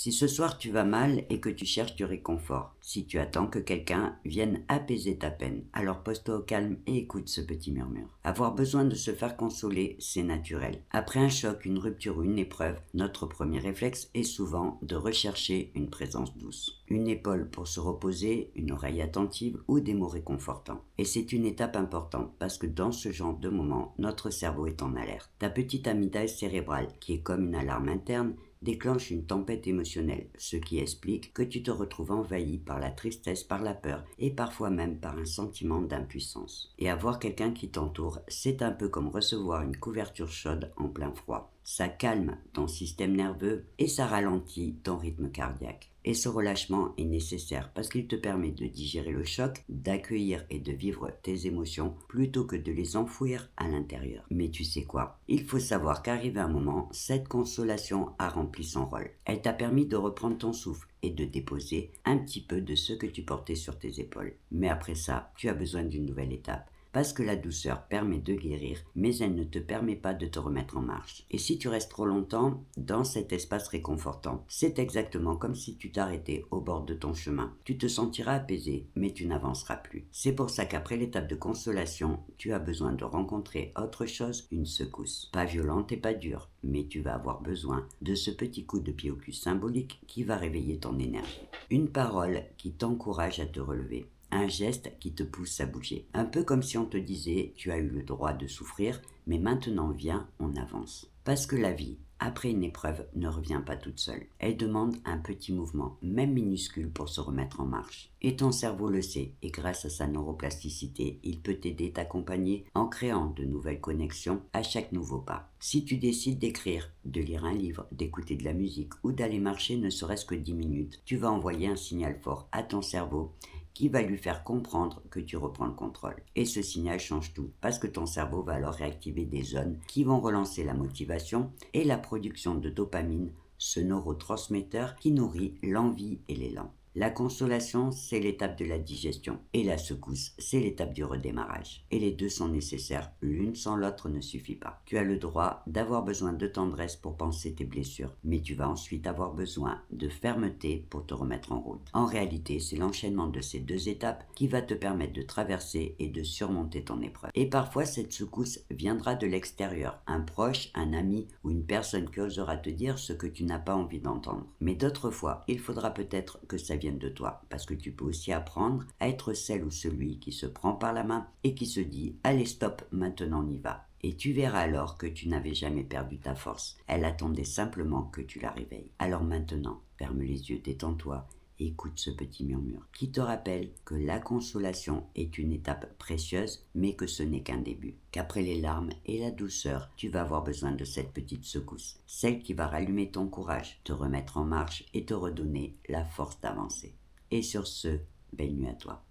Si ce soir tu vas mal et que tu cherches du réconfort, si tu attends que quelqu'un vienne apaiser ta peine, alors pose-toi au calme et écoute ce petit murmure. Avoir besoin de se faire consoler, c'est naturel. Après un choc, une rupture ou une épreuve, notre premier réflexe est souvent de rechercher une présence douce. Une épaule pour se reposer, une oreille attentive ou des mots réconfortants. Et c'est une étape importante parce que dans ce genre de moment, notre cerveau est en alerte. Ta petite amygdale cérébrale, qui est comme une alarme interne, déclenche une tempête émotionnelle, ce qui explique que tu te retrouves envahi par la tristesse, par la peur et parfois même par un sentiment d'impuissance. Et avoir quelqu'un qui t'entoure, c'est un peu comme recevoir une couverture chaude en plein froid. Ça calme ton système nerveux et ça ralentit ton rythme cardiaque. Et ce relâchement est nécessaire parce qu'il te permet de digérer le choc, d'accueillir et de vivre tes émotions plutôt que de les enfouir à l'intérieur. Mais tu sais quoi? Il faut savoir qu'arrivé un moment, cette consolation a rempli son rôle. Elle t'a permis de reprendre ton souffle et de déposer un petit peu de ce que tu portais sur tes épaules. Mais après ça, tu as besoin d'une nouvelle étape. Parce que la douceur permet de guérir, mais elle ne te permet pas de te remettre en marche. Et si tu restes trop longtemps dans cet espace réconfortant, c'est exactement comme si tu t'arrêtais au bord de ton chemin. Tu te sentiras apaisé, mais tu n'avanceras plus. C'est pour ça qu'après l'étape de consolation, tu as besoin de rencontrer autre chose, une secousse. Pas violente et pas dure, mais tu vas avoir besoin de ce petit coup de pied au cul symbolique qui va réveiller ton énergie. Une parole qui t'encourage à te relever. Un geste qui te pousse à bouger. Un peu comme si on te disait, tu as eu le droit de souffrir, mais maintenant viens, on avance. Parce que la vie, après une épreuve, ne revient pas toute seule. Elle demande un petit mouvement, même minuscule, pour se remettre en marche. Et ton cerveau le sait, et grâce à sa neuroplasticité, il peut t'aider, t'accompagner en créant de nouvelles connexions à chaque nouveau pas. Si tu décides d'écrire, de lire un livre, d'écouter de la musique ou d'aller marcher ne serait-ce que 10 minutes, tu vas envoyer un signal fort à ton cerveau qui va lui faire comprendre que tu reprends le contrôle. Et ce signal change tout, parce que ton cerveau va alors réactiver des zones qui vont relancer la motivation et la production de dopamine, ce neurotransmetteur qui nourrit l'envie et l'élan. La consolation, c'est l'étape de la digestion et la secousse, c'est l'étape du redémarrage. Et les deux sont nécessaires, l'une sans l'autre ne suffit pas. Tu as le droit d'avoir besoin de tendresse pour panser tes blessures, mais tu vas ensuite avoir besoin de fermeté pour te remettre en route. En réalité, c'est l'enchaînement de ces deux étapes qui va te permettre de traverser et de surmonter ton épreuve. Et parfois, cette secousse viendra de l'extérieur, un proche, un ami ou une personne qui osera te dire ce que tu n'as pas envie d'entendre. Mais d'autres fois, il faudra peut-être que ça vienne de toi, parce que tu peux aussi apprendre à être celle ou celui qui se prend par la main et qui se dit « Allez stop, maintenant on y va ». Et tu verras alors que tu n'avais jamais perdu ta force. Elle attendait simplement que tu la réveilles. Alors maintenant, ferme les yeux, détends-toi. Écoute ce petit murmure qui te rappelle que la consolation est une étape précieuse, mais que ce n'est qu'un début. Qu'après les larmes et la douceur, tu vas avoir besoin de cette petite secousse, celle qui va rallumer ton courage, te remettre en marche et te redonner la force d'avancer. Et sur ce, belle nuit à toi.